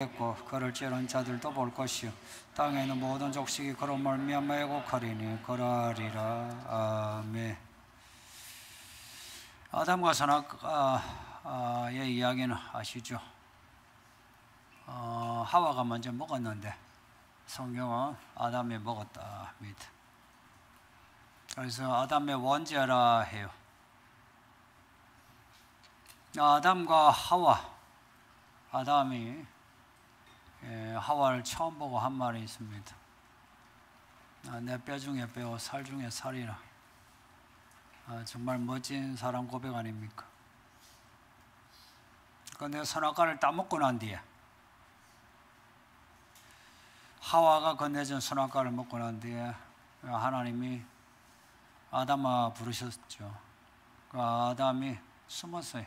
고 그를 찌른 자들도 볼 것이요 땅에 있는 모든 족식이 그로 말미암아 애곡하리니 그러하리라. 아멘. 아담과 선악의 이야기는 아시죠? 하와가 먼저 먹었는데 성경은 아담이 먹었다 합니다. 그래서 아담의 원죄라 해요. 아담과 하와, 아담이 하와를 처음 보고 한 말이 있습니다. 내 뼈 중에 뼈, 살 중에 살이라. 정말 멋진 사랑 고백 아닙니까? 그런데 선악과를 따먹고 난 뒤에 하와가 건네준 선악과를 먹고 난 뒤에 하나님이 아담아 부르셨죠. 그 아담이 숨었어요.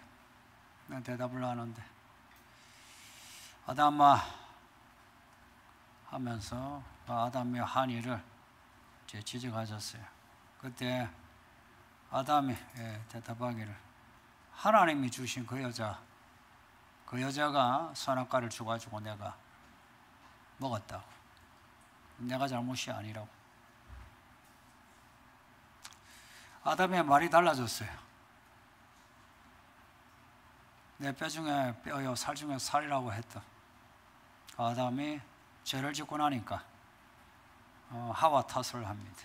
대답을 하는데 아담아 하면서 아담이 한 일을 지적하셨어요. 그때 아담이 대답하기를 하나님이 주신 그 여자가 선악과를 줘가지고 내가 먹었다고. 내가 잘못이 아니라고. 아담의 말이 달라졌어요. 내 뼈 중에 뼈요, 살 중에 살이라고 했다. 아담이 죄를 짓고 나니까 하와 탓을 합니다.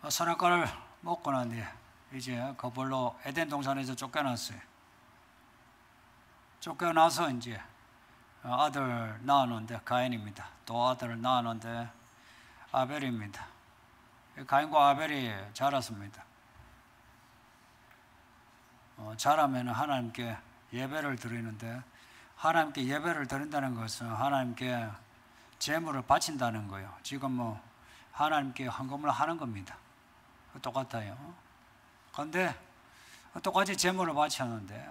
선악과를 먹고 난 뒤에 이제 그걸로 에덴 동산에서 쫓겨났어요. 쫓겨나서 이제 아들 낳았는데 가인입니다. 또 아들을 낳았는데 아벨입니다. 가인과 아벨이 자랐습니다. 자라면 하나님께 예배를 드리는데 하나님께 예배를 드린다는 것은 하나님께 제물을 바친다는 거예요. 지금 하나님께 헌금을 하는 겁니다. 똑같아요. 그런데 똑같이 제물을 바쳤는데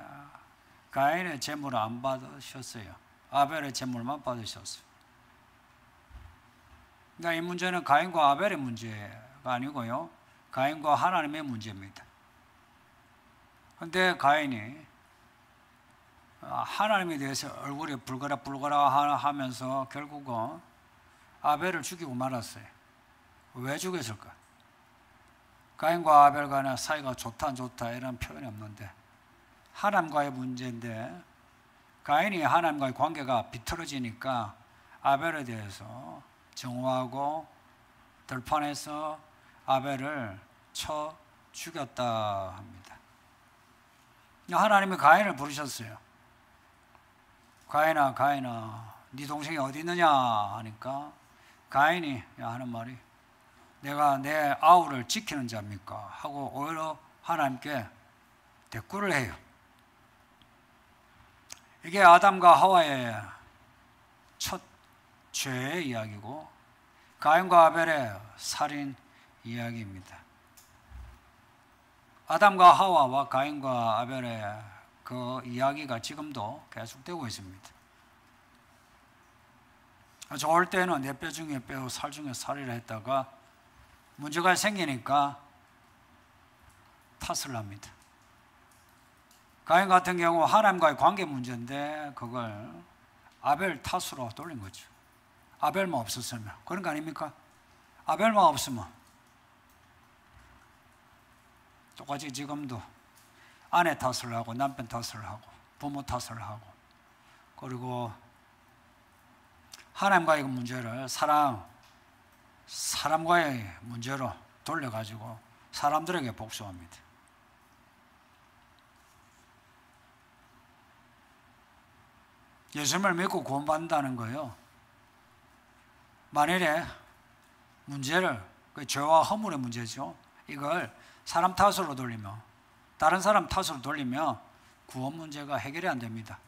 가인의 제물을 안 받으셨어요. 아벨의 제물만 받으셨어요. 그러니까 이 문제는 가인과 아벨의 문제가 아니고요. 가인과 하나님의 문제입니다. 그런데 가인이 하나님에 대해서 얼굴이 불거라 하면서 결국은 아벨을 죽이고 말았어요. 왜 죽였을까? 가인과 아벨 간의 사이가 좋다 안 좋다 이런 표현이 없는데 하나님과의 문제인데 가인이 하나님과의 관계가 비틀어지니까 아벨에 대해서 정오하고 들판에서 아벨을 쳐 죽였다 합니다. 하나님이 가인을 부르셨어요. 가인아 네 동생이 어디 있느냐 하니까 가인이 하는 말이 내가 내 아우를 지키는 자입니까? 하고 오히려 하나님께 대꾸를 해요. 이게 아담과 하와의 첫 죄의 이야기고 가인과 아벨의 살인 이야기입니다. 아담과 하와와 가인과 아벨의 그 이야기가 지금도 계속되고 있습니다. 좋을 때는 내 뼈 중에 뼈, 살 중에 살이라 했다가 문제가 생기니까 탓을 합니다. 가인 같은 경우 하나님과의 관계 문제인데 그걸 아벨 탓으로 돌린 거죠. 아벨만 없었으면. 그런 거 아닙니까? 아벨만 없으면 똑같이 지금도 아내 탓을 하고 남편 탓을 하고 부모 탓을 하고 그리고 하나님과의 문제를 사람과의 문제로 돌려가지고 사람들에게 복수합니다. 예수님을 믿고 구원받는다는 거예요. 만일에 문제를 그 죄와 허물의 문제죠. 이걸 사람 탓으로 돌리면 다른 사람 탓으로 돌리면 구원 문제가 해결이 안 됩니다.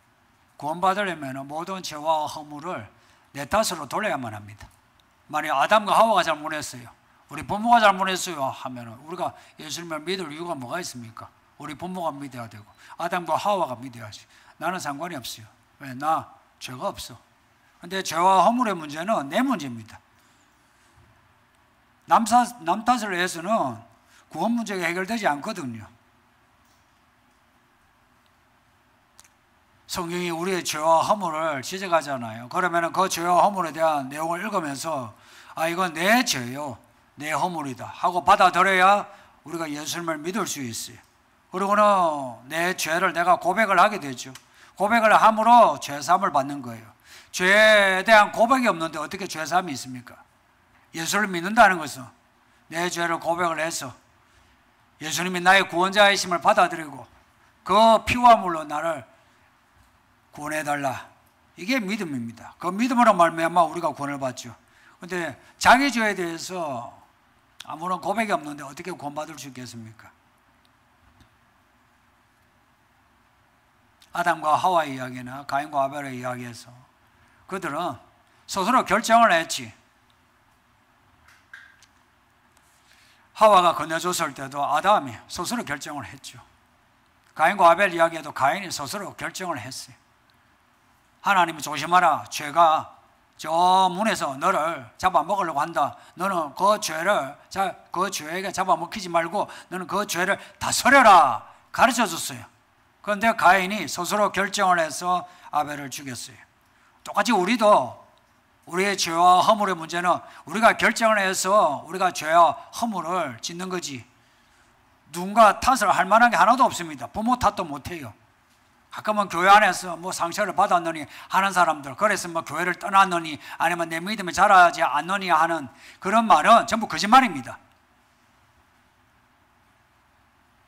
구원받으려면 모든 죄와 허물을 내 탓으로 돌려야만 합니다. 만약 아담과 하와가 잘못했어요. 우리 부모가 잘못했어요 하면 우리가 예수님을 믿을 이유가 뭐가 있습니까? 우리 부모가 믿어야 되고 아담과 하와가 믿어야지. 나는 상관이 없어요. 왜? 나 죄가 없어. 그런데 죄와 허물의 문제는 내 문제입니다. 남 탓을 해서는 구원 문제가 해결되지 않거든요. 성경이 우리의 죄와 허물을 지적하잖아요. 그러면 그 죄와 허물에 대한 내용을 읽으면서 아, 이건 내 죄요, 내 허물이다 하고 받아들여야 우리가 예수님을 믿을 수 있어요. 그리고는 내 죄를 내가 고백을 하게 되죠. 고백을 함으로 죄사함을 받는 거예요. 죄에 대한 고백이 없는데 어떻게 죄사함이 있습니까? 예수를 믿는다는 것은 내 죄를 고백을 해서 예수님이 나의 구원자이심을 받아들이고 그 피와 물로 나를 구원해달라. 이게 믿음입니다. 그 믿음으로 말미암아 우리가 구원을 받죠. 그런데 자기 죄에 대해서 아무런 고백이 없는데 어떻게 구원받을 수 있겠습니까? 아담과 하와의 이야기나 가인과 아벨의 이야기에서 그들은 스스로 결정을 했지. 하와가 건네줬을 때도 아담이 스스로 결정을 했죠. 가인과 아벨 이야기에도 가인이 스스로 결정을 했어요. 하나님이 조심하라. 죄가 저 문에서 너를 잡아먹으려고 한다. 너는 그 죄에게 잡아먹히지 말고 너는 그 죄를 다스려라. 가르쳐줬어요. 그런데 가인이 스스로 결정을 해서 아벨을 죽였어요. 똑같이 우리도 우리의 죄와 허물의 문제는 우리가 결정을 해서 우리가 죄와 허물을 짓는 거지 누군가 탓을 할 만한 게 하나도 없습니다. 부모 탓도 못해요. 가끔은 교회 안에서 뭐 상처를 받았느니 하는 사람들, 그래서 뭐 교회를 떠났느니 아니면 내 믿음이 자라지 않느니 하는 그런 말은 전부 거짓말입니다.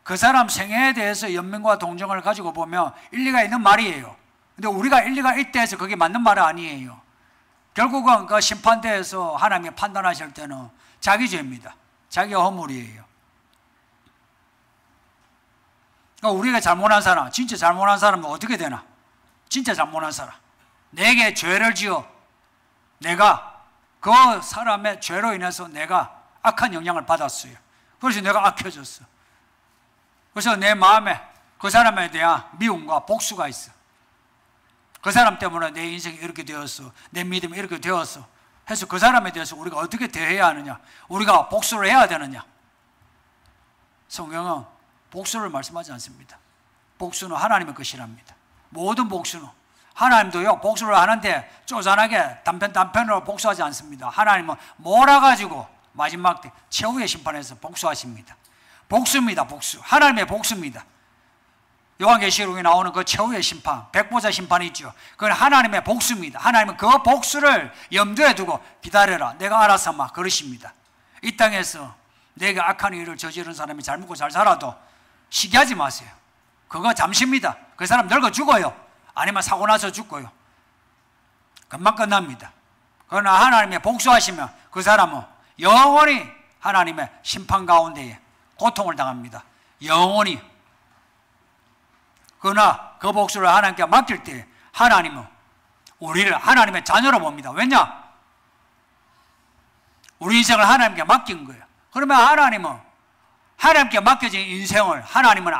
그 사람 생애에 대해서 연민과 동정을 가지고 보면 일리가 있는 말이에요. 근데 우리가 일리가 있다 해서 그게 맞는 말은 아니에요. 결국은 그 심판대에서 하나님이 판단하실 때는 자기 죄입니다. 자기 허물이에요. 그러니까 우리가 잘못한 사람, 진짜 잘못한 사람은 어떻게 되나? 진짜 잘못한 사람, 내게 죄를 지어 내가 그 사람의 죄로 인해서 내가 악한 영향을 받았어요. 그래서 내가 악해졌어. 그래서 내 마음에 그 사람에 대한 미움과 복수가 있어. 그 사람 때문에 내 인생이 이렇게 되었어, 내 믿음이 이렇게 되었어 해서 그 사람에 대해서 우리가 어떻게 대해야 하느냐, 우리가 복수를 해야 되느냐. 성경은 복수를 말씀하지 않습니다. 복수는 하나님의 것이랍니다. 모든 복수는. 하나님도요 복수를 하는데 쪼잔하게 단편으로 복수하지 않습니다. 하나님은 몰아가지고 마지막 때 최후의 심판에서 복수하십니다. 복수입니다. 복수. 하나님의 복수입니다. 요한계시록에 나오는 그 최후의 심판, 백보자 심판이 있죠. 그건 하나님의 복수입니다. 하나님은 그 복수를 염두에 두고 기다려라, 내가 알아서 막 그러십니다. 이 땅에서 내가 악한 일을 저지른 사람이 잘 먹고 잘 살아도 시기하지 마세요. 그거 잠시입니다. 그 사람 늙어 죽어요. 아니면 사고 나서 죽고요. 금방 끝납니다. 그러나 하나님의 복수하시면 그 사람은 영원히 하나님의 심판 가운데에 고통을 당합니다. 영원히. 그러나 그 복수를 하나님께 맡길 때 하나님은 우리를 하나님의 자녀로 봅니다. 왜냐? 우리 인생을 하나님께 맡긴 거예요. 그러면 하나님은 하나님께 맡겨진 인생을 하나님은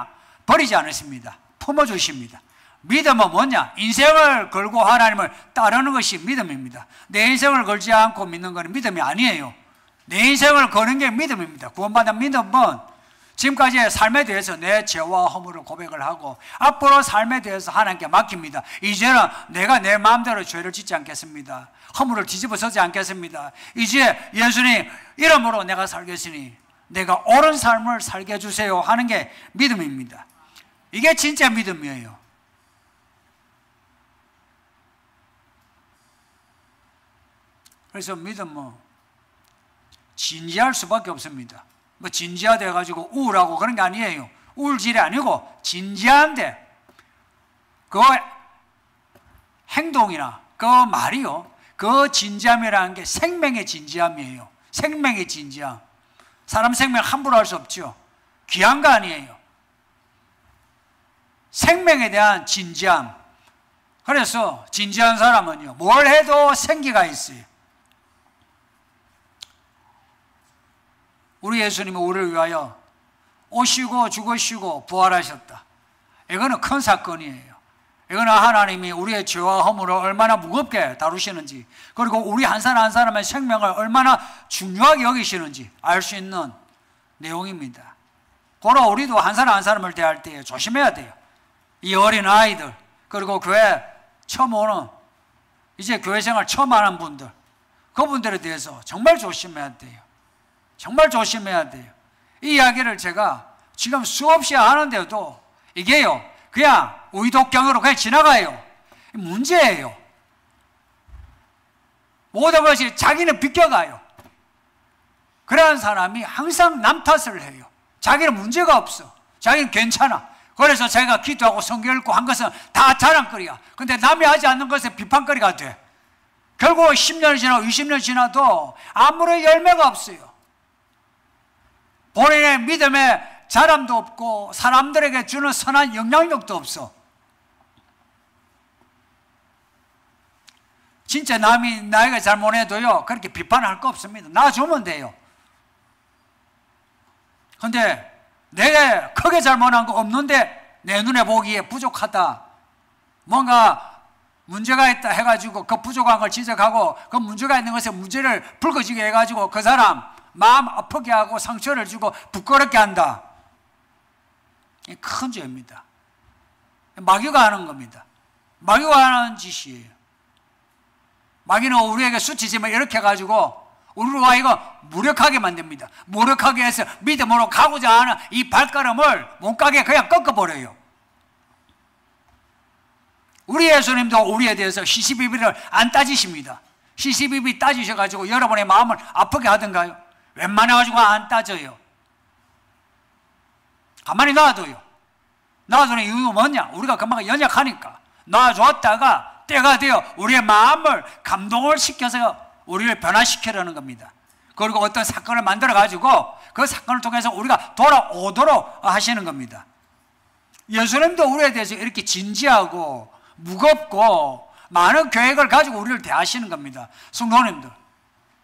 버리지 않으십니다. 품어주십니다. 믿음은 뭐냐? 인생을 걸고 하나님을 따르는 것이 믿음입니다. 내 인생을 걸지 않고 믿는 것은 믿음이 아니에요. 내 인생을 거는 게 믿음입니다. 구원받은 믿음은 지금까지의 삶에 대해서 내 죄와 허물을 고백을 하고 앞으로 삶에 대해서 하나님께 맡깁니다. 이제는 내가 내 마음대로 죄를 짓지 않겠습니다. 허물을 뒤집어서지 않겠습니다. 이제 예수님 이름으로 내가 살겠으니 내가 옳은 삶을 살게 해주세요 하는 게 믿음입니다. 이게 진짜 믿음이에요. 그래서 믿음은 진지할 수밖에 없습니다. 뭐 진지하다 해가지고 우울하고 그런 게 아니에요. 우울질이 아니고 진지한데 그 행동이나 그 말이요, 그 진지함이라는 게 생명의 진지함이에요. 생명의 진지함. 사람 생명 함부로 할 수 없죠. 귀한 거 아니에요. 생명에 대한 진지함. 그래서 진지한 사람은요 뭘 해도 생기가 있어요. 우리 예수님은 우리를 위하여 오시고 죽으시고 부활하셨다. 이거는 큰 사건이에요. 이거는 하나님이 우리의 죄와 허물을 얼마나 무겁게 다루시는지, 그리고 우리 한 사람 한 사람의 생명을 얼마나 중요하게 여기시는지 알 수 있는 내용입니다. 고로 우리도 한 사람 한 사람을 대할 때 조심해야 돼요. 이 어린 아이들, 그리고 교회 처음 오는, 이제 교회 생활 처음 하는 분들, 그분들에 대해서 정말 조심해야 돼요. 정말 조심해야 돼요. 이 이야기를 제가 지금 수없이 하는데도 이게요, 그냥 의독경으로 그냥 지나가요. 문제예요. 모든 것이 자기는 비껴가요. 그러한 사람이 항상 남 탓을 해요. 자기는 문제가 없어. 자기는 괜찮아. 그래서 자기가 기도하고 성경 읽고 한 것은 다 자랑거리야. 근데 남이 하지 않는 것은 비판거리가 돼. 결국 10년이 지나고 20년이 지나도 아무런 열매가 없어요. 본인의 믿음에 자랑도 없고 사람들에게 주는 선한 영향력도 없어. 진짜 남이 나에게 잘못해도요, 그렇게 비판할 거 없습니다. 놔주면 돼요. 근데 내가 크게 잘못한 거 없는데 내 눈에 보기에 부족하다, 뭔가 문제가 있다 해가지고 그 부족한 걸 지적하고 그 문제가 있는 것에 문제를 불거지게 해가지고 그 사람 마음 아프게 하고 상처를 주고 부끄럽게 한다. 이게 큰 죄입니다. 마귀가 하는 겁니다. 마귀가 하는 짓이에요. 마귀는 우리에게 수치심을 이렇게 해가지고 우리가 이거 무력하게 만듭니다. 무력하게 해서 믿음으로 가고자 하는 이 발걸음을 몸가게 그냥 꺾어버려요. 우리 예수님도 우리에 대해서 시시비비를 안 따지십니다. 시시비비 따지셔가지고 여러분의 마음을 아프게 하던가요? 웬만해가지고 안 따져요. 가만히 놔둬요. 놔두는 이유가 뭐냐? 우리가 금방 연약하니까 놔줬다가 때가 되어 우리의 마음을 감동을 시켜서 우리를 변화시키려는 겁니다. 그리고 어떤 사건을 만들어가지고 그 사건을 통해서 우리가 돌아오도록 하시는 겁니다. 예수님도 우리에 대해서 이렇게 진지하고 무겁고 많은 계획을 가지고 우리를 대하시는 겁니다. 성도님들,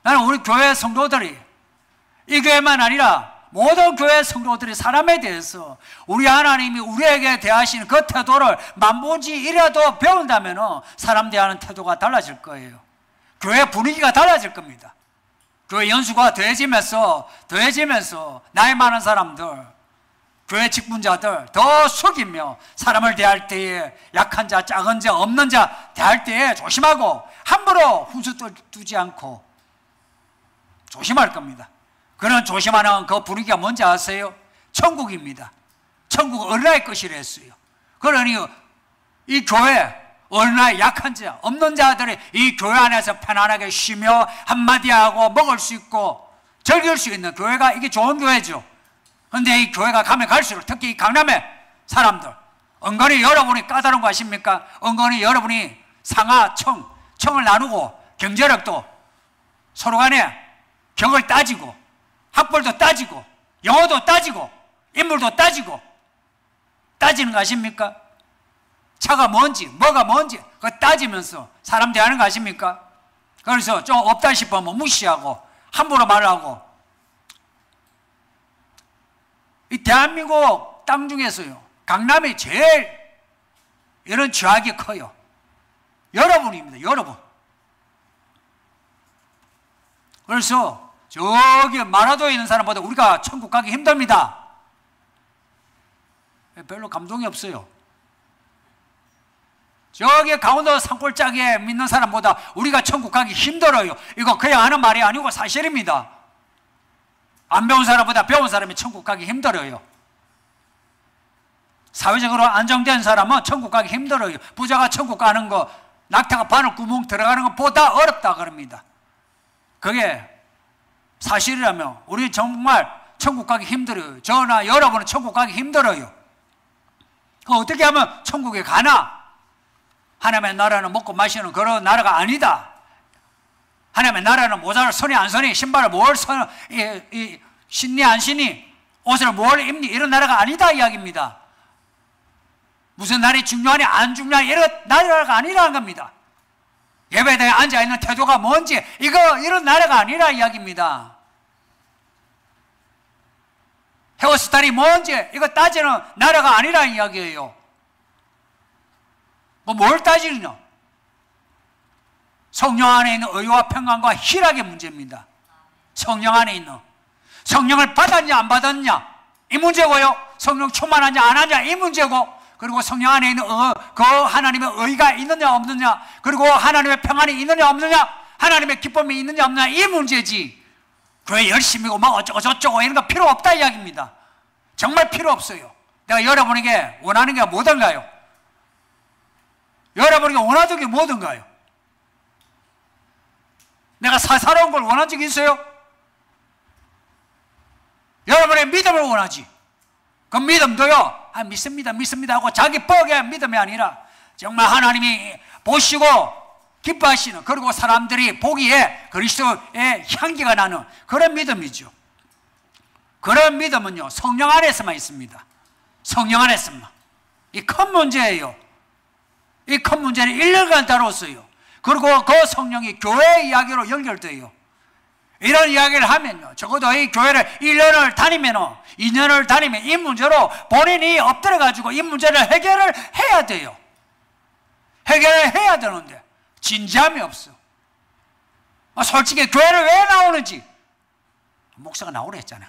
나는 우리 교회 성도들이, 이 교회만 아니라 모든 교회 성도들이 사람에 대해서 우리 하나님이 우리에게 대하시는 그 태도를 만보지이라도 배운다면 사람 대하는 태도가 달라질 거예요. 교회 분위기가 달라질 겁니다. 교회 연수가 더해지면서 나이 많은 사람들, 교회 직분자들 더 숙이며 사람을 대할 때에 약한 자, 작은 자, 없는 자 대할 때에 조심하고 함부로 훈수 두지 않고 조심할 겁니다. 그런 조심하는 그 분위기가 뭔지 아세요? 천국입니다. 천국 어린아이 것이라 했어요. 그러니 이 교회 어린아이, 약한 자, 없는 자들이 이 교회 안에서 편안하게 쉬며 한마디 하고 먹을 수 있고 즐길 수 있는 교회가, 이게 좋은 교회죠. 그런데 이 교회가 가면 갈수록 특히 이 강남의 사람들, 은근히 여러분이 까다로운 거 아십니까? 은근히 여러분이 상하, 청을 나누고 경제력도 서로 간에 격을 따지고 학벌도 따지고 영어도 따지고 인물도 따지고 따지는 거 아십니까? 차가 뭔지 뭐가 뭔지 그거 따지면서 사람 대하는 거 아십니까? 그래서 좀 없다 싶으면 무시하고 함부로 말하고. 이 대한민국 땅 중에서요, 강남이 제일 이런 죄악이 커요. 여러분입니다. 여러분. 그래서 저기 마라도에 있는 사람보다 우리가 천국 가기 힘듭니다. 별로 감동이 없어요. 저기 강원도 산골짜기에 믿는 사람보다 우리가 천국 가기 힘들어요. 이거 그냥 하는 말이 아니고 사실입니다. 안 배운 사람보다 배운 사람이 천국 가기 힘들어요. 사회적으로 안정된 사람은 천국 가기 힘들어요. 부자가 천국 가는 거, 낙타가 바늘 구멍 들어가는 것보다 어렵다 그럽니다. 그게 사실이라면 우리 정말 천국 가기 힘들어요. 저나 여러분은 천국 가기 힘들어요. 어떻게 하면 천국에 가나? 하나님의 나라는 먹고 마시는 그런 나라가 아니다. 하나님의 나라는 모자를 서니 안 서니, 신발을 뭘 신니 안 신니, 옷을 뭘 입니, 이런 나라가 아니다 이야기입니다. 무슨 날이 중요하니 안 중요하니 이런 나라가 아니라는 겁니다. 예배당에 앉아있는 태도가 뭔지 이런 나라가 아니라 이야기입니다. 헤어스타일이 뭔지 이거 따지는 나라가 아니라 이야기예요. 뭘 따지느냐? 성령 안에 있는 의와 평안과 희락의 문제입니다. 성령 안에 있는, 성령을 받았냐 안 받았냐 이 문제고요. 성령 충만하냐 안 하냐 이 문제고, 그리고 성령 안에 있는 그 하나님의 의가 있느냐 없느냐, 그리고 하나님의 평안이 있느냐 없느냐, 하나님의 기쁨이 있느냐 없느냐, 이 문제지. 교회 열심히고 막 어쩌고 저쩌고 이런 거 필요 없다 이야기입니다. 정말 필요 없어요. 내가 여러분에게 원하는 게 뭐든가요? 여러분에게 원하던 게 뭐든가요? 내가 사사로운 걸 원한 적이 있어요? 여러분의 믿음을 원하지. 그 믿음도요, 믿습니다 하고 자기 뻑의 믿음이 아니라 정말 하나님이 보시고 기뻐하시는, 그리고 사람들이 보기에 그리스도의 향기가 나는 그런 믿음이죠. 그런 믿음은요, 성령 안에서만 있습니다. 성령 안에서만. 이 큰 문제예요. 이 큰 문제를 1년간 다뤘어요. 그리고 그 성령이 교회 이야기로 연결돼요. 이런 이야기를 하면요, 적어도 이 교회를 1년을 다니면, 2년을 다니면 이 문제로 본인이 엎드려가지고 이 문제를 해결을 해야 돼요. 해결을 해야 되는데 진지함이 없어. 솔직히 교회를 왜 나오는지 목사가 나오라 했잖아요.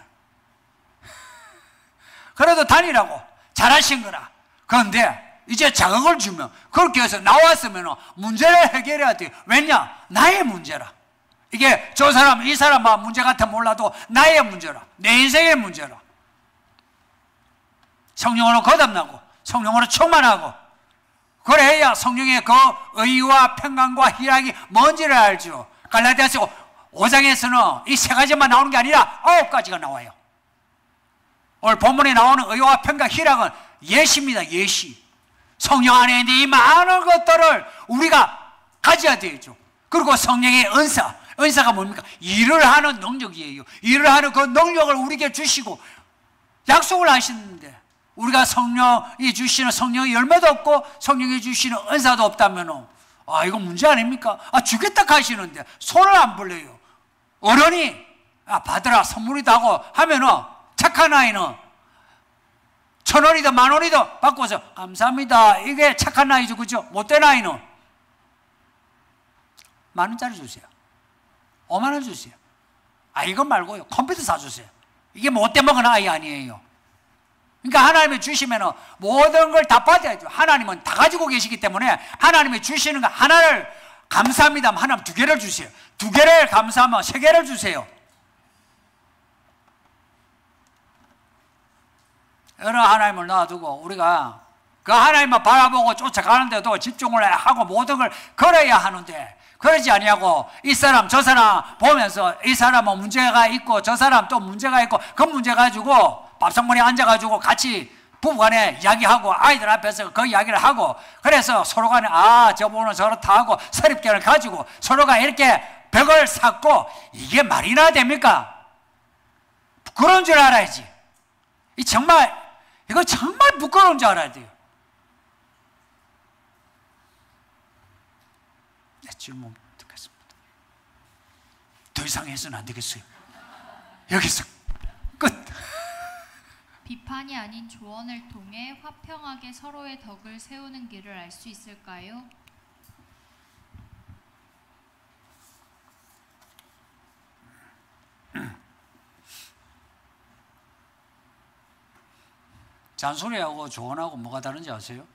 그래도 다니라고 잘하신 거라. 그런데 이제 자극을 주면, 그렇게 해서 나왔으면 문제를 해결해야 돼요. 왜냐? 나의 문제라. 이게 저 사람, 이 사람 문제 같아 몰라도 나의 문제라. 내 인생의 문제라. 성령으로 거듭나고 성령으로 충만하고, 그래야 성령의 그 의와 평강과 희락이 뭔지를 알죠. 갈라디아서 5장에서는 이 세 가지만 나오는 게 아니라 9가지가 나와요. 오늘 본문에 나오는 의와 평강, 희락은 예시입니다. 예시. 성령 안에 있는 이 많은 것들을 우리가 가져야 되죠. 그리고 성령의 은사가 뭡니까? 일을 하는 능력이에요. 일을 하는 그 능력을 우리에게 주시고 약속을 하시는데, 우리가 성령이 주시는 성령의 열매도 없고 성령이 주시는 은사도 없다면 이거 문제 아닙니까? 주겠다 하시는데 손을 안 벌려요. 어른이 받으라, 선물이다 하고 하면은 착한 아이는 1,000원이든 10,000원이든 받고서 감사합니다, 이게 착한 아이죠. 그죠? 못된 아이는 10,000원짜리 주세요, 50,000원 주세요. 이거 말고요, 컴퓨터 사주세요. 이게 못돼 먹은 아이 아니에요. 그러니까 하나님이 주시면 모든 걸 다 받아야죠. 하나님은 다 가지고 계시기 때문에 하나님이 주시는 거 하나를 감사합니다 하면 하나님 2개를 주세요. 2개를 감사하면 3개를 주세요. 이런 하나님을 놔두고 우리가 그 하나님을 바라보고 쫓아가는데도 집중을 하고 모든 걸 걸어야 하는데, 그러지 아니하고 이 사람 저 사람 보면서 이 사람은 문제가 있고 저 사람 또 문제가 있고, 그 문제 가지고 밥상머리에 앉아가지고 같이 부부간에 이야기하고 아이들 앞에서 그 이야기를 하고, 그래서 서로 간에 저분은 저렇다 하고 선입견을 가지고 서로가 이렇게 벽을 쌓고, 이게 말이나 됩니까? 부끄러운 줄 알아야지. 이거 정말 부끄러운 줄 알아야 돼요. 내 질문 듣겠습니다. 더 이상 해서는 안 되겠어요. 여기서 끝. 비판이 아닌 조언을 통해 화평하게 서로의 덕을 세우는 길을 알 수 있을까요? 잔소리하고 조언하고 뭐가 다른지 아세요?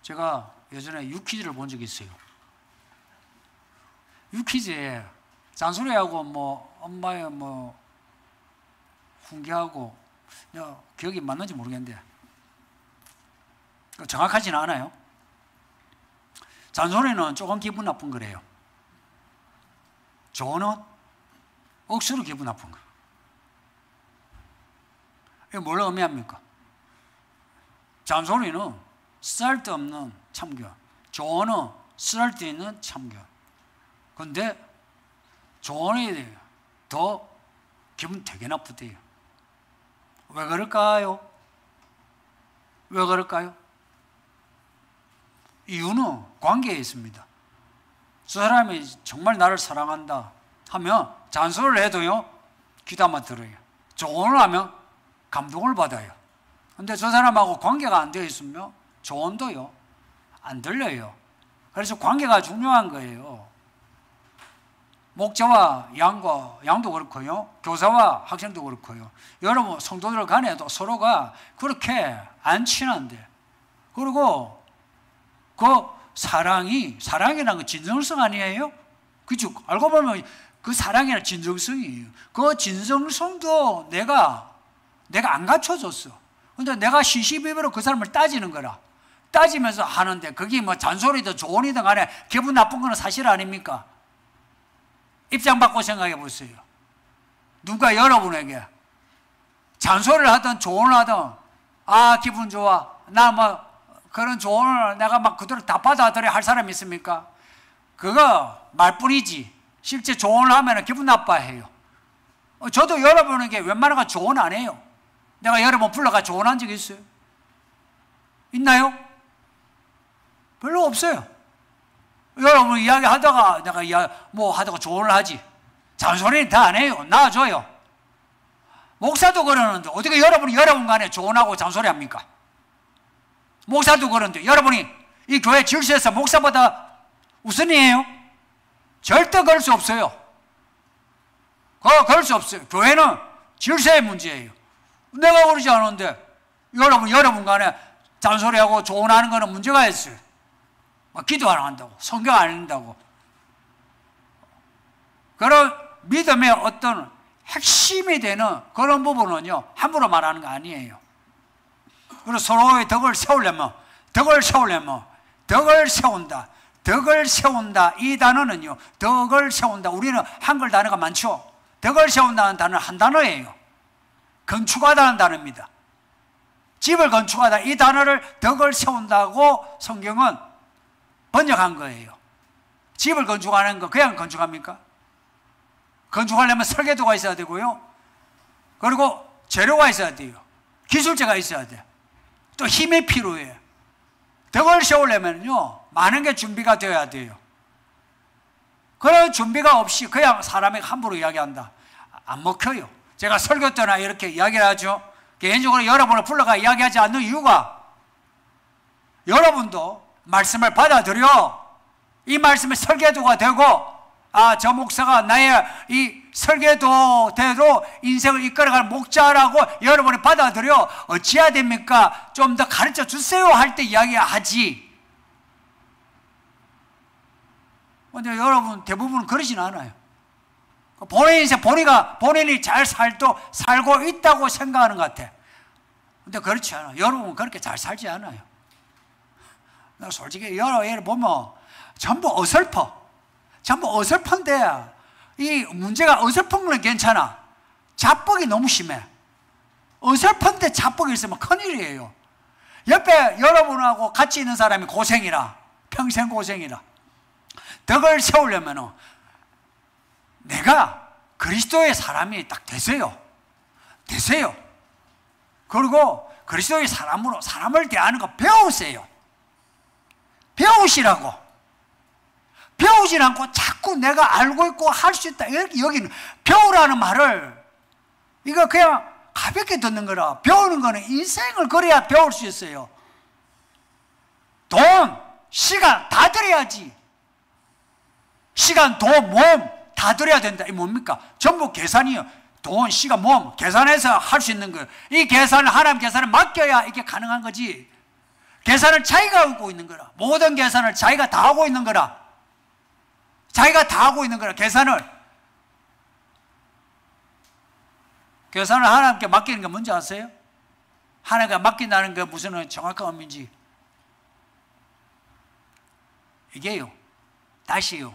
제가 예전에 유퀴즈를 본 적이 있어요. 유퀴즈에 잔소리하고 엄마의 훈계하고, 기억이 맞는지 모르겠는데 정확하지는 않아요. 잔소리는 조금 기분 나쁜 거래요. 조언은 억수로 기분 나쁜 거. 이게 뭘 의미합니까? 잔소리는 쓸데없는 참견, 조언은 쓸데있는 참견. 근데 조언이 더 기분 되게 나쁘대요. 왜 그럴까요? 왜 그럴까요? 이유는 관계에 있습니다. 저 사람이 정말 나를 사랑한다 하면 잔소리를 해도요, 귀담아 들어요. 조언을 하면 감동을 받아요. 근데 저 사람하고 관계가 안 되어 있으면 조언도요, 안 들려요. 그래서 관계가 중요한 거예요. 목자와 양도 그렇고요. 교사와 학생도 그렇고요. 여러분 성도들 간에도 서로가 그렇게 안 친한데, 그리고 그 사랑이라는 건 진정성 아니에요? 그죠? 알고 보면 그 사랑이란 진정성이에요. 그 진정성도 내가 안 갖춰줬어. 근데 내가 시시비비로 그 사람을 따지는 거라. 따지면서 하는데 그게 뭐 잔소리든 조언이든 간에 기분 나쁜 거는 사실 아닙니까? 입장 바꿔 생각해 보세요. 누가 여러분에게 잔소리를 하든 조언을 하든, 아 기분 좋아, 나 뭐 그런 조언을 내가 막 그대로 다 받아들여 할 사람이 있습니까? 그거 말뿐이지 실제 조언을 하면 기분 나빠해요. 저도 여러분에게 웬만한 거 조언 안 해요. 내가 여러분 불러가 조언한 적 있어요? 있나요? 별로 없어요. 여러분 이야기하다가 내가 뭐 하다가 조언을 하지, 잔소리는 다 안 해요. 놔줘요. 목사도 그러는데 어떻게 여러분이 여러분 간에 조언하고 잔소리 합니까? 목사도 그러는데 여러분이 이 교회 질서에서 목사보다 우선이에요? 절대 그럴 수 없어요. 그럴 수 없어요. 교회는 질서의 문제예요. 내가 그러지 않은데 여러분 간에 잔소리하고 조언하는 거는 문제가 있어요. 기도 안 한다고, 성경 안 읽는다고. 그런 믿음의 어떤 핵심이 되는 그런 부분은요, 함부로 말하는 거 아니에요. 그리고 서로의 덕을 세우려면 덕을 세운다. 이 단어는요, 덕을 세운다. 우리는 한글 단어가 많죠. 덕을 세운다는 단어는 한 단어예요. 건축하다는 단어입니다. 집을 건축하다, 이 단어를 덕을 세운다고 성경은 번역한 거예요. 집을 건축하는 거 그냥 건축합니까? 건축하려면 설계도가 있어야 되고요. 그리고 재료가 있어야 돼요. 기술자가 있어야 돼. 또 힘이 필요해. 덕을 세우려면요, 많은 게 준비가 되어야 돼요. 그런 준비가 없이 그냥 사람에게 함부로 이야기한다, 안 먹혀요. 제가 설교 때나 이렇게 이야기를 하죠. 개인적으로 여러분을 불러가 이야기하지 않는 이유가, 여러분도 말씀을 받아들여 이 말씀이 설계도가 되고, 아, 저 목사가 나의 이 설계도대로 인생을 이끌어가는 목자라고 여러분이 받아들여 어찌해야 됩니까? 좀 더 가르쳐 주세요 할 때 이야기하지. 근데 여러분 대부분 그러진 않아요. 본인 인생 본인이 잘 살고 있다고 생각하는 것 같아. 근데 그렇지 않아요. 여러분은 그렇게 잘 살지 않아요. 솔직히 여러 예를 보면 전부 어설픈데, 이 문제가 어설픈 건 괜찮아. 자뻑이 너무 심해. 어설픈데 자뻑이 있으면 큰일이에요. 옆에 여러분하고 같이 있는 사람이 고생이라, 평생 고생이라. 덕을 세우려면 내가 그리스도의 사람이 딱 되세요. 그리고 그리스도의 사람으로 사람을 대하는 거 배우세요. 배우지 않고 자꾸 내가 알고 있고 할 수 있다, 여기는 배우라는 말을 이거 그냥 가볍게 듣는 거라. 배우는 거는 인생을 그래야 배울 수 있어요. 돈, 시간 다 들여야지. 시간, 돈, 몸 다 들여야 된다. 이게 뭡니까? 전부 계산이요. 돈, 시간, 몸 계산해서 할 수 있는 거예요. 이 계산을, 하나님 계산을 맡겨야 이게 가능한 거지. 계산을 자기가 하고 있는 거라. 모든 계산을 자기가 다 하고 있는 거라. 계산을 하나님께 맡기는 게 뭔지 아세요? 하나님께 맡긴다는 게 무슨 정확한 의미인지. 이게요, 다시요,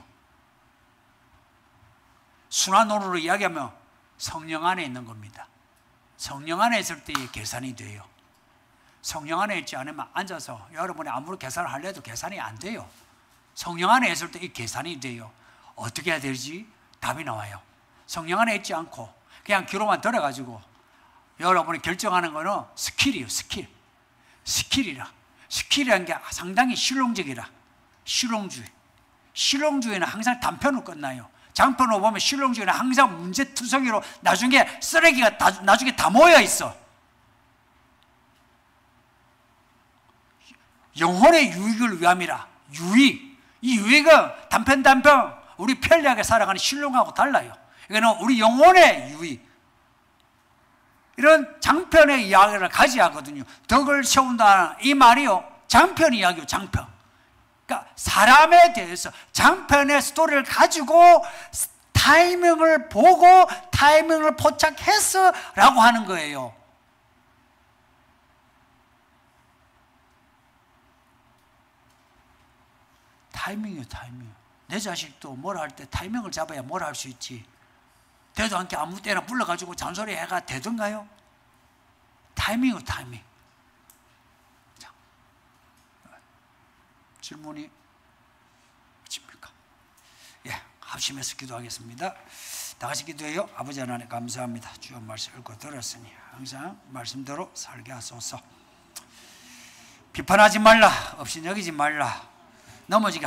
순환론으로 이야기하면 성령 안에 있는 겁니다. 성령 안에 있을 때 계산이 돼요. 성령 안에 있지 않으면 앉아서 여러분이 아무리 계산을 하려도 계산이 안 돼요. 성령 안에 있을 때 이 계산이 돼요. 어떻게 해야 되지? 답이 나와요. 성령 안에 있지 않고 그냥 귀로만 들어가지고 여러분이 결정하는 거는 스킬이에요. 스킬이라는 게 상당히 실용적이라. 실용주의는 항상 단편으로 끝나요. 장편으로 보면 실용주의는 항상 문제투성이로 나중에 쓰레기가 나중에 다 모여 있어. 영혼의 유익을 위함이라. 이 유익은 단편 우리 편리하게 살아가는 신령하고 달라요. 이거는 우리 영혼의 유익, 이런 장편의 이야기를 가져야 하거든요. 덕을 세운다는 이 말이요, 장편 이야기요, 장편. 그러니까 사람에 대해서 장편의 스토리를 가지고 타이밍을 보고 타이밍을 포착해서 라고 하는 거예요. 타이밍이요, 타이밍. 내 자식도 뭘 할 때 타이밍을 잡아야 뭘 할 수 있지. 되도 않게 아무 때나 불러가지고 잔소리 해가 되던가요? 타이밍이요, 타이밍. 자, 질문이 있습니까? 예, 합심해서 기도하겠습니다. 다 같이 기도해요. 아버지 하나님 감사합니다. 주의 말씀 읽고 들었으니 항상 말씀대로 살게 하소서. 비판하지 말라, 없인 여기지 말라, 넘어지게